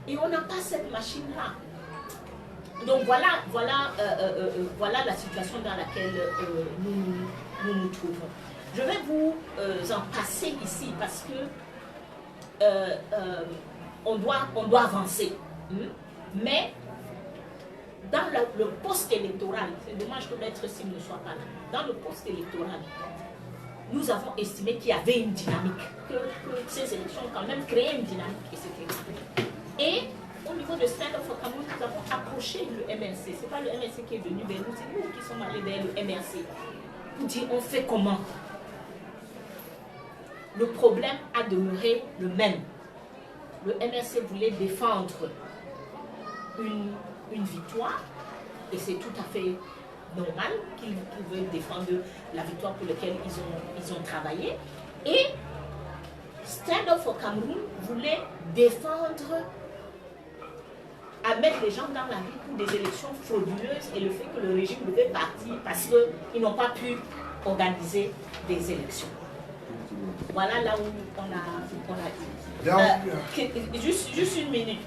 Et on n'a pas cette machine-là. Donc voilà la situation dans laquelle nous nous trouvons. Je vais vous en passer ici parce que on doit avancer. Mais dans le post-électoral, c'est dommage que Maître Sim ne soit pas là, dans le post-électoral, nous avons estimé qu'il y avait une dynamique, que ces élections ont quand même créé une dynamique, etc. Et au niveau de Stand Up for Cameroun, nous avons approché le MRC. Ce n'est pas le MRC qui est venu vers nous, c'est nous qui sommes allés vers le MRC. Pour dire, on fait comment? Le problème a demeuré le même. Le MRC voulait défendre une victoire, et c'est tout à fait normal qu'ils veulent défendre la victoire pour laquelle ils ont travaillé. Et Stand Up for Cameroun voulait défendre à mettre les gens dans la rue pour des élections frauduleuses et le fait que le régime devait partir parce qu'ils n'ont pas pu organiser des élections. Voilà là où on a eu. Juste une minute.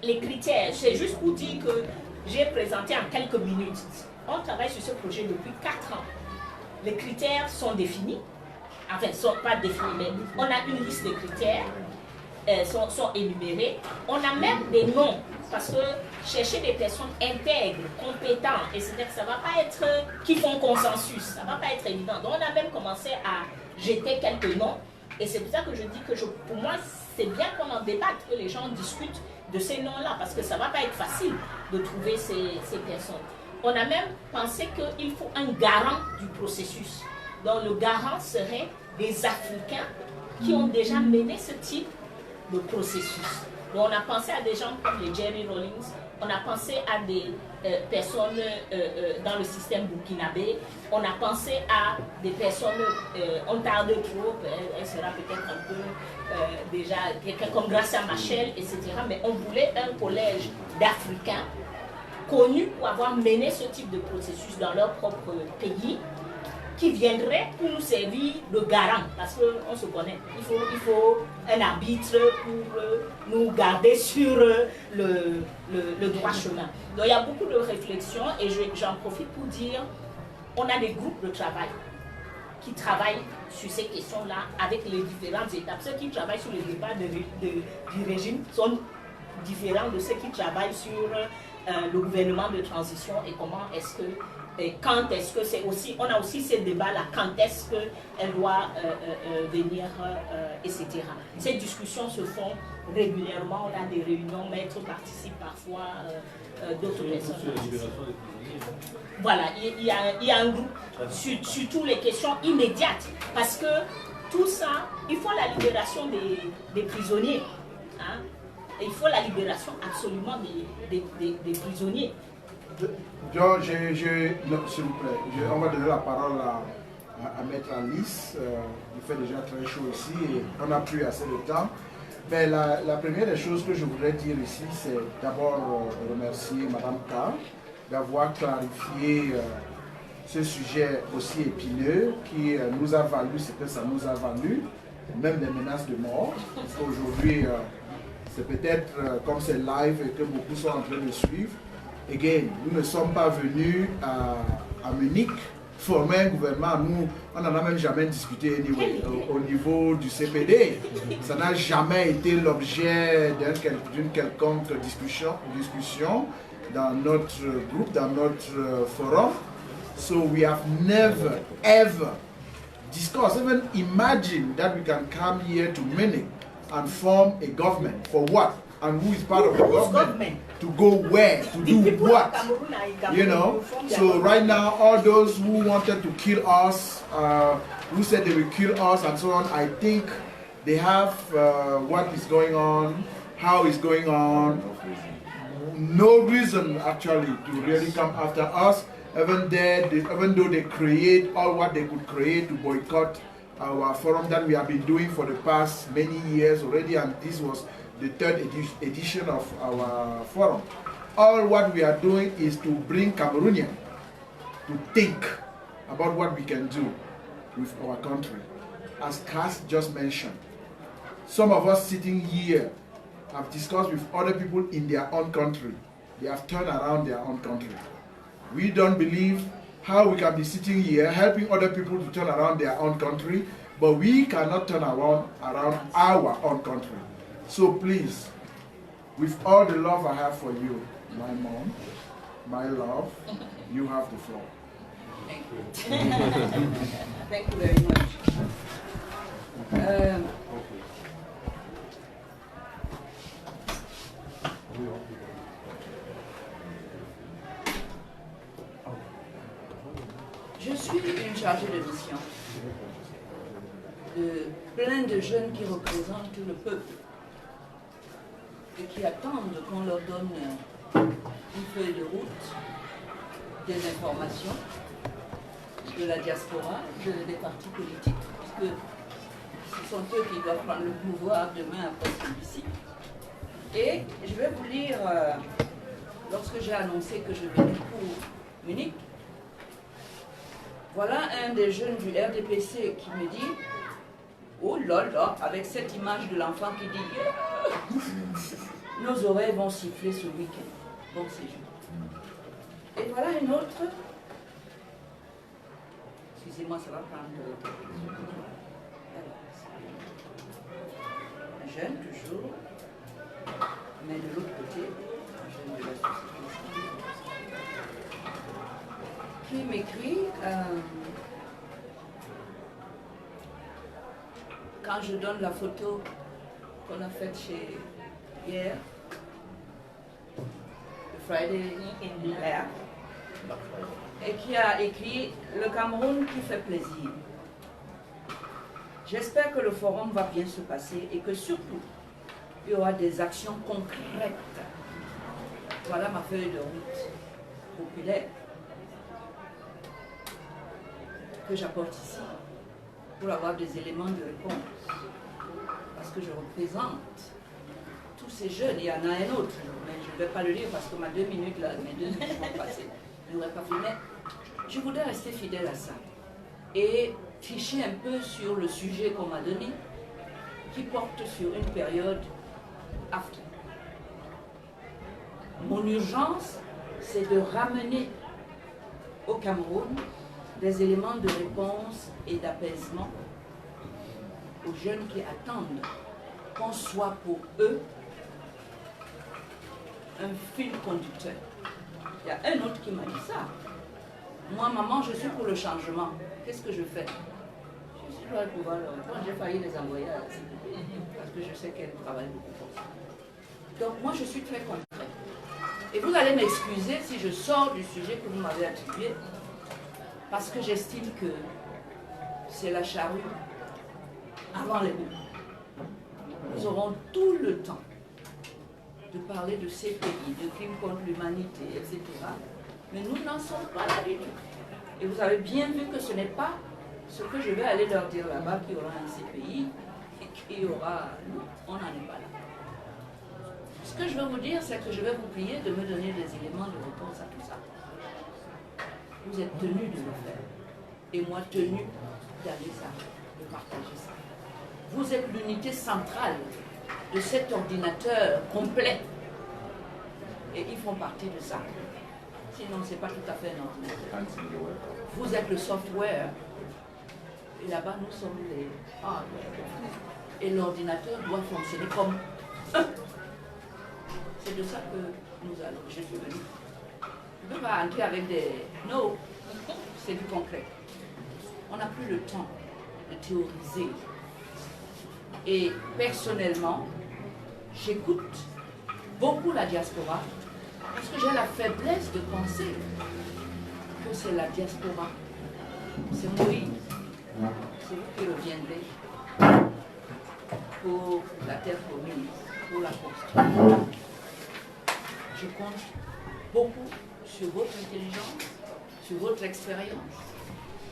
Les critères, c'est juste pour dire que j'ai présenté en quelques minutes. On travaille sur ce projet depuis 4 ans. Les critères sont définis. Enfin, ils ne sont pas définis, mais on a une liste de critères. Sont énumérés. On a même des noms, parce que chercher des personnes intègres, compétentes, et c'est-à-dire que ça ne va pas être, qui font consensus, ça ne va pas être évident. Donc on a même commencé à jeter quelques noms, et c'est pour ça que je dis que pour moi, c'est bien qu'on en débatte, que les gens discutent de ces noms-là, parce que ça ne va pas être facile de trouver ces personnes. On a même pensé qu'il faut un garant du processus. Donc le garant serait des Africains qui ont déjà mené ce type de processus. Donc on a pensé à des gens comme les Jerry Rawlings, on a pensé à des personnes dans le système burkinabé, on a pensé à des personnes, on tarde trop, elle sera peut-être un peu déjà quelqu'un comme Gracia Machel, etc. Mais on voulait un collège d'Africains connus pour avoir mené ce type de processus dans leur propre pays, qui viendrait pour nous servir de garant, parce qu'on se connaît. Il faut un arbitre pour nous garder sur le droit chemin. Donc il y a beaucoup de réflexions et j'en profite pour dire, on a des groupes de travail qui travaillent sur ces questions-là avec les différentes étapes. Ceux qui travaillent sur le débat du régime sont différents de ceux qui travaillent sur le gouvernement de transition et comment est-ce que et quand est-ce que c'est aussi, on a aussi ces débats-là, quand est-ce qu'elle doit venir, etc. Ces discussions se font régulièrement, on a des réunions, maîtres participent parfois, d'autres personnes. Voilà, il y a un groupe sur toutes les questions immédiates, parce que tout ça, il faut la libération des prisonniers. Hein? Il faut la libération absolument des prisonniers. John, s'il vous plaît, on va donner la parole à Maître Alice. Il fait déjà très chaud ici et on n'a plus assez de temps. Mais la première des choses que je voudrais dire ici, c'est d'abord remercier Mme K d'avoir clarifié ce sujet aussi épineux qui nous a valu ce que ça nous a valu, même des menaces de mort. Aujourd'hui, c'est peut-être comme c'est live et que beaucoup sont en train de suivre. Again, nous ne sommes pas venus à Munich former un gouvernement. Nous, on n'en a même jamais discuté anyway, au niveau du CPD. Ça n'a jamais été l'objet d'une quelconque discussion dans notre groupe, dans notre forum. So we have never ever discussed, even imagine that we can come here to Munich and form a government. For what? And who is part of the government? To go where? To do what? You know? So right now, all those who wanted to kill us, who said they will kill us and so on, I think they have what is going on, how it's going on. No reason actually to really come after us, even though they create all what they could create to boycott our forum that we have been doing for the past many years already, and this was the third edition of our forum. All what we are doing is to bring Cameroonians to think about what we can do with our country. As Cass just mentioned, some of us sitting here I've discussed with other people in their own country. They have turned around their own country. We don't believe how we can be sitting here helping other people to turn around their own country, but we cannot turn around our own country. So please, with all the love I have for you, my mom, my love, you have the floor. Thank you. Thank you very much. Je suis une chargée de mission de plein de jeunes qui représentent le peuple et qui attendent qu'on leur donne une feuille de route, des informations de la diaspora, des partis politiques, puisque ce sont eux qui doivent prendre le pouvoir demain après celui-ci. Et je vais vous lire, lorsque j'ai annoncé que je venais pour Munich, voilà un des jeunes du RDPC qui me dit, oh là là, avec cette image de l'enfant qui dit, nos oreilles vont siffler ce week-end. Bon séjour. Et voilà une autre. Excusez-moi, ça va prendre. Un jeune, toujours. Mais de l'autre côté, un jeune de la société. Qui m'écrit quand je donne la photo qu'on a faite chez hier, le Friday in Blair, et qui a écrit « Le Cameroun qui fait plaisir. J'espère que le forum va bien se passer et que surtout, il y aura des actions concrètes. Voilà ma feuille de route populaire que j'apporte ici pour avoir des éléments de réponse. Parce que je représente tous ces jeunes, il y en a un autre, mais je ne vais pas le lire parce que mes 2 minutes vont passer. Je n'aurais pas fait, mais je voudrais rester fidèle à ça et ficher un peu sur le sujet qu'on m'a donné qui porte sur une période after. Mon urgence, c'est de ramener au Cameroun des éléments de réponse et d'apaisement aux jeunes qui attendent qu'on soit pour eux un fil conducteur. Il y a un autre qui m'a dit ça. Moi, maman, je suis pour le changement. Qu'est-ce que je fais? Je dois pouvoir leur répondre. J'ai failli les envoyer à la CPP parce que je sais qu'elles travaillent beaucoup pour ça. Donc, moi, je suis très concret. Et vous allez m'excuser si je sors du sujet que vous m'avez attribué parce que j'estime que c'est la charrue avant les bœufs. Nous aurons tout le temps de parler de ces pays, de crimes contre l'humanité, etc. Mais nous n'en sommes pas là du tout. Et vous avez bien vu que ce n'est pas ce que je vais aller leur dire là-bas qu'il y aura un CPI et qu'il y aura... Non, on n'en est pas là. Ce que je veux vous dire, c'est que je vais vous prier de me donner des éléments de réponse à tout ça. Vous êtes tenus de le faire. Et moi, tenu d'aller ça, de partager ça. Vous êtes l'unité centrale de cet ordinateur complet. Et ils font partie de ça. Sinon, ce n'est pas tout à fait un ordinateur. Vous êtes le software. Et là-bas, nous sommes les hardware. Et l'ordinateur doit fonctionner comme un. C'est de ça que nous allons. Je suis venu. Je ne peux pas entrer avec des... Non, c'est du concret. On n'a plus le temps de théoriser. Et personnellement, j'écoute beaucoup la diaspora parce que j'ai la faiblesse de penser que c'est la diaspora. C'est Moïse. C'est vous qui reviendrez pour la terre promise, pour la construire. Je compte beaucoup sur votre intelligence, sur votre expérience,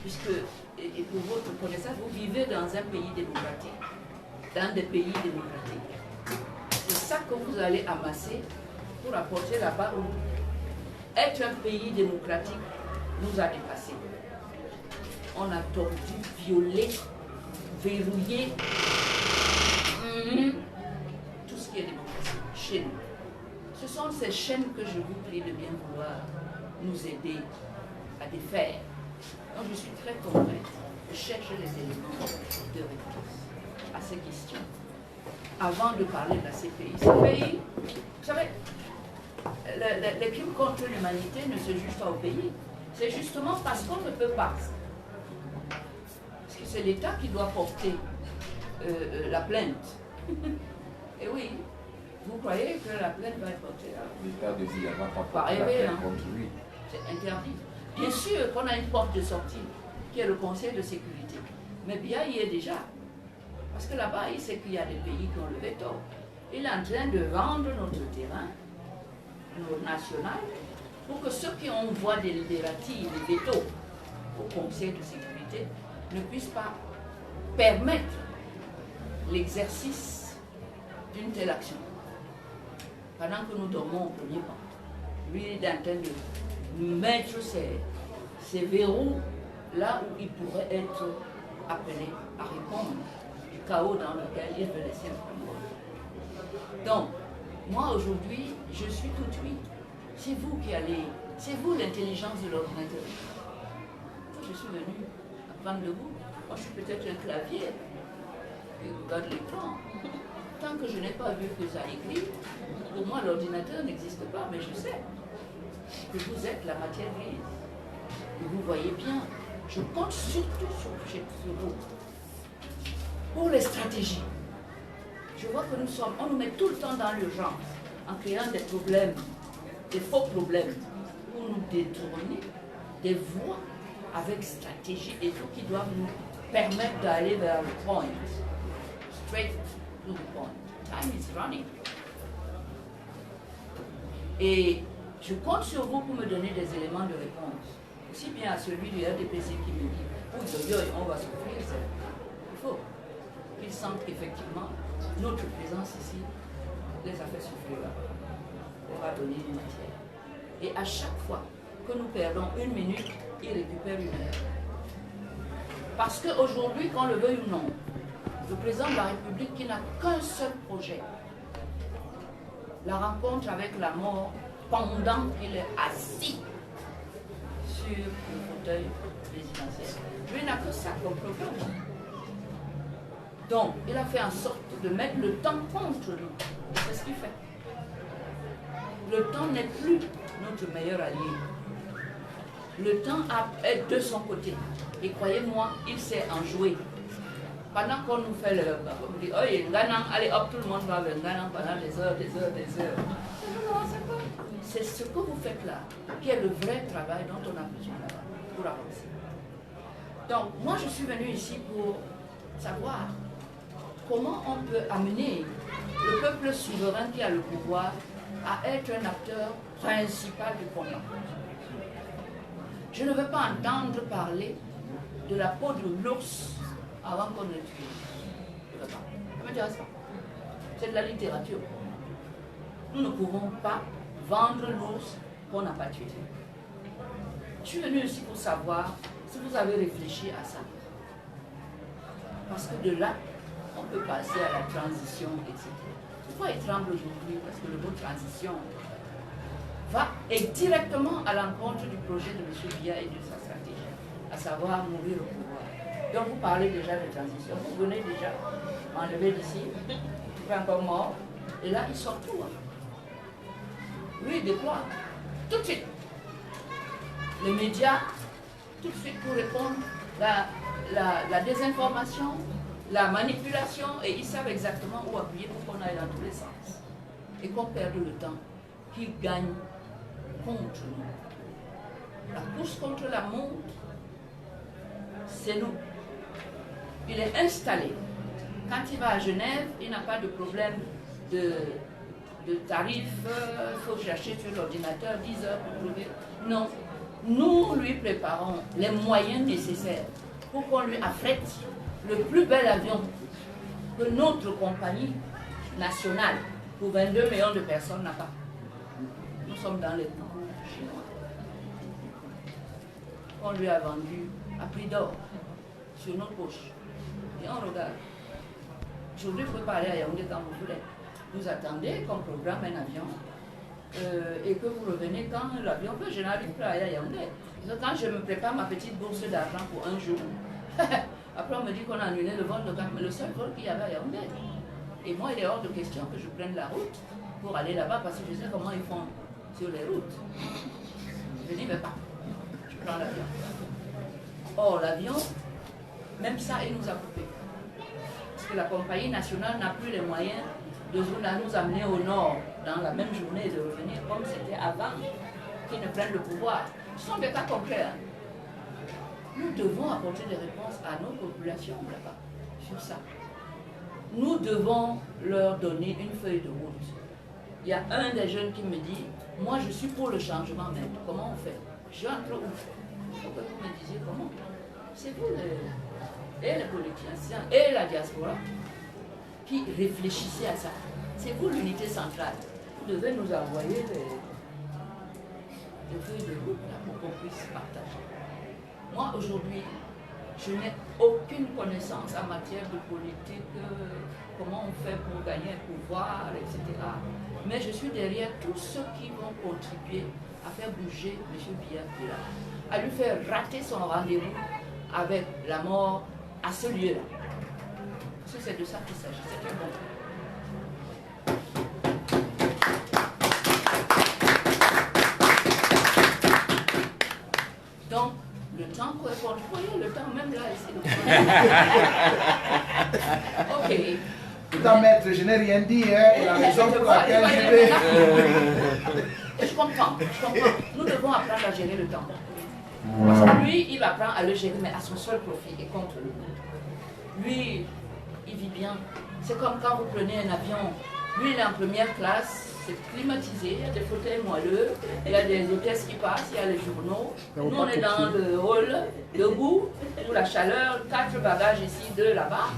puisque, et pour votre connaissance, vous vivez dans un pays démocratique, dans des pays démocratiques. C'est ça que vous allez amasser pour apporter là-bas où être un pays démocratique nous a dépassés. On a tordu, violé, verrouillé tout ce qui est démocratie. chez nous. Ce sont ces chaînes que je vous prie de bien vouloir nous aider à défaire. Donc je suis très concrète. Je cherche les éléments de réponse à ces questions. Avant de parler de la CPI. CPI, vous savez, les crimes contre l'humanité ne se jugent pas au pays. C'est justement parce qu'on ne peut pas. Parce que c'est l'État qui doit porter la plainte. Et oui, vous croyez que la plainte va être portée là? L'État devient pas Pas porter la rêver, plainte hein. contre lui. C'est interdit. Bien sûr qu'on a une porte de sortie, qui est le Conseil de sécurité. Mais bien, il y est déjà. Parce que là-bas, il sait qu'il y a des pays qui ont le veto. Il est en train de vendre notre terrain, notre national, pour que ceux qui ont voix délibérative, le veto au Conseil de sécurité, ne puissent pas permettre l'exercice d'une telle action. Pendant que nous dormons au premier banc, lui il est en train de mettre ses verrous là où il pourrait être appelé à répondre du chaos dans lequel il veut laisser un peu. Donc, moi aujourd'hui, je suis tout oui. C'est vous qui allez, c'est vous l'intelligence de l'ordinateur. Je suis venu apprendre de vous. Moi, je suis peut-être un clavier qui regarde l'écran. Tant que je n'ai pas vu que ça écrit, pour moi, l'ordinateur n'existe pas, mais je sais que vous êtes la matière grise. Et vous voyez bien, je compte surtout sur vous. Pour les stratégies, je vois que on nous met tout le temps dans l'urgence, en créant des problèmes, des faux problèmes, pour nous détourner des voies avec stratégie et tout qui doivent nous permettre d'aller vers le point, straight to the point. Time is running. Et je compte sur vous pour me donner des éléments de réponse, aussi bien à celui du RDPC qui me dit, oui, on va souffrir, il faut qu'ils sentent qu'effectivement, notre présence ici les a fait souffrir là-bas. On va donner une matière. Et à chaque fois que nous perdons une minute, ils récupèrent une heure. Parce qu'aujourd'hui, qu'on le veuille ou non, le président de la République qui n'a qu'un seul projet, la rencontre avec la mort pendant qu'il est assis sur le fauteuil présidentiel. Lui n'a que ça comme programme. Donc, il a fait en sorte de mettre le temps contre nous. C'est ce qu'il fait. Le temps n'est plus notre meilleur allié. Le temps est de son côté. Et croyez-moi, il sait en jouer. Pendant qu'on nous fait le... On dit, oh, il y a Nganang, allez hop, tout le monde va vers Nganang pendant des heures, des heures, des heures. C'est ce que vous faites là, qui est le vrai travail dont on a besoin là-bas pour avancer. Donc, moi, je suis venue ici pour savoir comment on peut amener le peuple souverain qui a le pouvoir à être un acteur principal du combat. Je ne veux pas entendre parler de la peau de l'ours avant qu'on ne le tue. Ça ne m'intéresse pas. C'est de la littérature. Nous ne pouvons pas vendre l'ours qu'on n'a pas tué. Je suis venue ici pour savoir si vous avez réfléchi à ça. Parce que de là, on peut passer à la transition, etc. Pourquoi il tremble aujourd'hui? Parce que le mot transition va directement à l'encontre du projet de M. Biya et de sa stratégie, à savoir mourir au pouvoir. Donc vous parlez déjà de transition, vous venez déjà m'enlever d'ici, il fait encore mort, et là il sort tout. Lui il déploie tout de suite les médias, tout de suite pour répondre la désinformation, la manipulation, et ils savent exactement où appuyer pour qu'on aille dans tous les sens. Et qu'on perde le temps, qu'ils gagnent contre nous. La course contre la montre, c'est nous. Il est installé. Quand il va à Genève, il n'a pas de problème de tarif, il faut chercher sur l'ordinateur 10 heures pour trouver. Non. Nous lui préparons les moyens nécessaires pour qu'on lui affrète le plus bel avion que notre compagnie nationale, pour 22 millions de personnes, n'a pas. Nous sommes dans les coups chinois. On lui a vendu à prix d'or sur nos poches. Et on regarde. Aujourd'hui, vous pouvez pas aller à Yaoundé quand vous voulez. vous attendez qu'on programme un avion et que vous revenez quand l'avion peut. Je n'arrive plus à aller à Yaoundé. Quand je me prépare ma petite bourse d'argent pour un jour, après on me dit qu'on a annulé le vol, le seul vol qu'il y avait à Yaoundé. Et moi, il est hors de question que je prenne la route pour aller là-bas parce que je sais comment ils font sur les routes. Je dis, mais pas, je prends l'avion. Or, l'avion, même ça, il nous a coupé. Parce que la compagnie nationale n'a plus les moyens de nous amener au nord dans la même journée et de revenir comme c'était avant qu'ils ne prennent le pouvoir. Ce sont des cas concrets. Hein. Nous devons apporter des réponses à nos populations là-bas, sur ça. Nous devons leur donner une feuille de route. Il y a un des jeunes qui me dit, moi je suis pour le changement, mais comment on fait? Je entre où? Il faut que vous me disiez comment. C'est vous et les politiciens et la diaspora qui réfléchissez à ça. C'est vous l'unité centrale. Vous devez nous envoyer des feuilles de route là, pour qu'on puisse partager. Moi aujourd'hui, je n'ai aucune connaissance en matière de politique, comment on fait pour gagner un pouvoir, etc. Mais je suis derrière tous ceux qui vont contribuer à faire bouger M. Biya, à lui faire rater son rendez-vous avec la mort à ce lieu-là. Parce que c'est de ça qu'il s'agit, c'est très bon. Donc, le temps correspond. Vous voyez, le temps même là, ici. Ok. Tout à maître, je n'ai rien dit, hein, et la raison pour laquelle je vais... Je comprends. Nous devons apprendre à gérer le temps. Parce que lui, il apprend à le gérer, mais à son seul profit et contre lui. Lui, il vit bien. C'est comme quand vous prenez un avion. Lui, il est en première classe, c'est climatisé, il y a des fauteuils moelleux, il y a des hôtesses qui passent, il y a les journaux. Nous, on est dans le hall, debout, sous la chaleur, 4 bagages ici, 2 là-bas.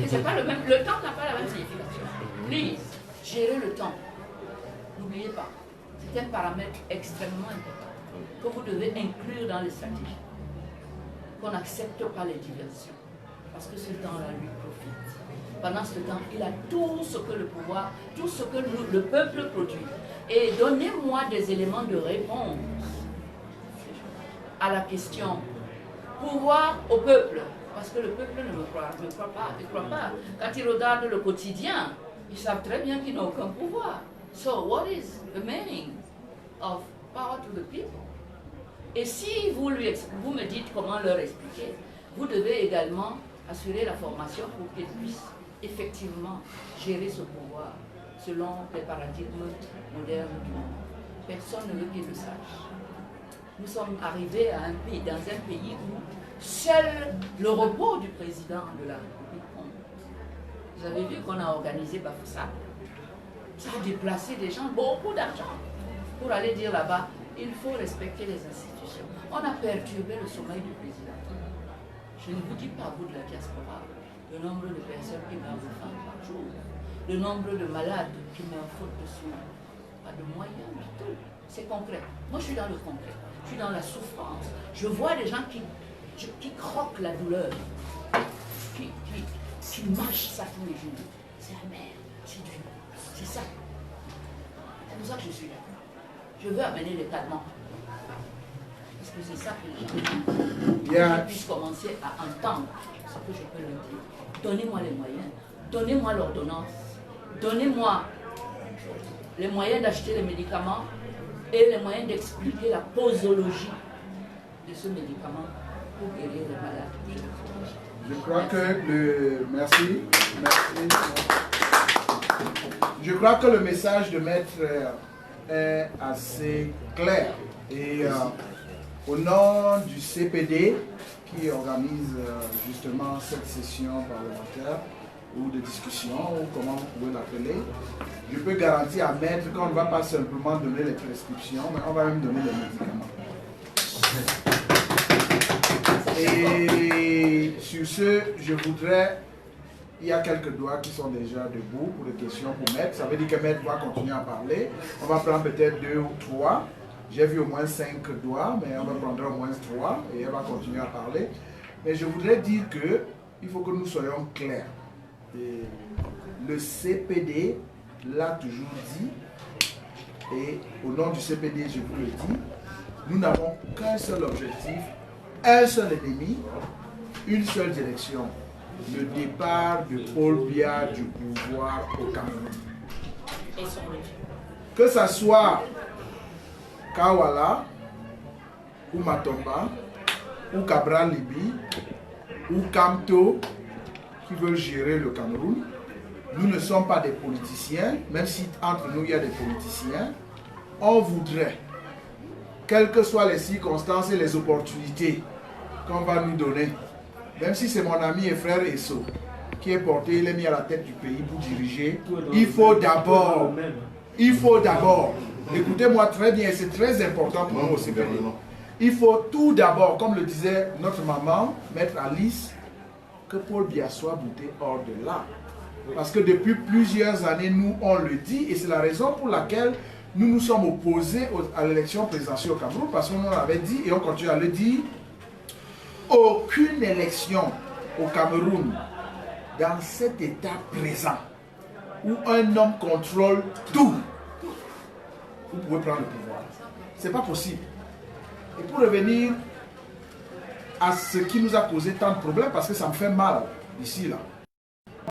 Et c'est pas le même, le temps n'a pas la même signification. Please, gérer le temps. N'oubliez pas, c'est un paramètre extrêmement important que vous devez inclure dans les stratégies. Qu'on n'accepte pas les diversions. Parce que ce temps-là lui profite. Pendant ce temps, il a tout ce que le pouvoir, tout ce que le peuple produit. Et donnez-moi des éléments de réponse à la question pouvoir au peuple. Parce que le peuple ne me croit pas. Il ne croit pas. Quand ils regardent le quotidien, ils savent très bien qu'ils n'ont aucun pouvoir. So, what is the meaning of power to the people? Et si vous me dites comment leur expliquer, vous devez également assurer la formation pour qu'ils puissent effectivement gérer ce pouvoir selon les paradigmes modernes du monde. Personne ne veut qu'ils le sachent. Nous sommes arrivés à dans un pays où seul le repos du président de la République compte. Vous avez vu qu'on a organisé Bafoussam. Ça a déplacé des gens, beaucoup d'argent, pour aller dire là-bas, il faut respecter les institutions. On a perturbé le sommeil du président. Je ne vous dis pas, vous de la diaspora, le nombre de personnes qui meurent de faim par jour, le nombre de malades qui meurent faute de soins. Pas de moyens du tout. C'est concret. Moi, je suis dans le concret. Je suis dans la souffrance. Je vois des gens qui croquent la douleur, qui mâchent ça tous les jours. C'est amer, c'est dur. C'est ça. C'est pour ça que je suis là. Je veux amener les calmants. Parce que c'est ça que les gens puissent commencer à entendre ce que je peux leur dire. Donnez-moi les moyens, donnez-moi l'ordonnance, donnez-moi les moyens d'acheter les médicaments et les moyens d'expliquer la posologie de ce médicament pour guérir les malades. Je crois que merci. Je crois que le message de maître est assez clair. Et au nom du CPD qui organise justement cette session parlementaire ou de discussion, ou comment vous pouvez l'appeler, je peux garantir à maître qu'on ne va pas simplement donner les prescriptions, mais on va même donner les médicaments. Et sur ce, je voudrais, il y a quelques doigts qui sont déjà debout pour les questions pour maître. Ça veut dire que maître va continuer à parler. On va prendre peut-être 2 ou 3. J'ai vu au moins 5 doigts, mais on va prendre au moins 3 et elle va continuer à parler. Mais je voudrais dire qu'il faut que nous soyons clairs. Et le CPD l'a toujours dit, et au nom du CPD, je vous le dis, nous n'avons qu'un seul objectif, un seul ennemi, une seule direction, le départ de Paul Biya du pouvoir au Cameroun. Et son régime. Que ce soit Kawala, ou Matomba, ou Cabral Libi, ou Kamto, qui veulent gérer le Cameroun, nous ne sommes pas des politiciens, même si entre nous il y a des politiciens, on voudrait, quelles que soient les circonstances et les opportunités qu'on va nous donner, même si c'est mon ami et frère Esso qui est porté, il est mis à la tête du pays pour diriger, il faut d'abord, écoutez-moi très bien, c'est très important pour nous au CPD. Il faut tout d'abord, comme le disait notre maman, Maître Alice, que Paul Biya soit bouté hors de là. Parce que depuis plusieurs années, nous, on le dit, et c'est la raison pour laquelle nous nous sommes opposés à l'élection présidentielle au Cameroun, parce qu'on avait dit, et on continue à le dire, aucune élection au Cameroun, dans cet état présent, où un homme contrôle tout, vous pouvez prendre le pouvoir. C'est pas possible. Et pour revenir à ce qui nous a causé tant de problèmes, parce que ça me fait mal ici, là.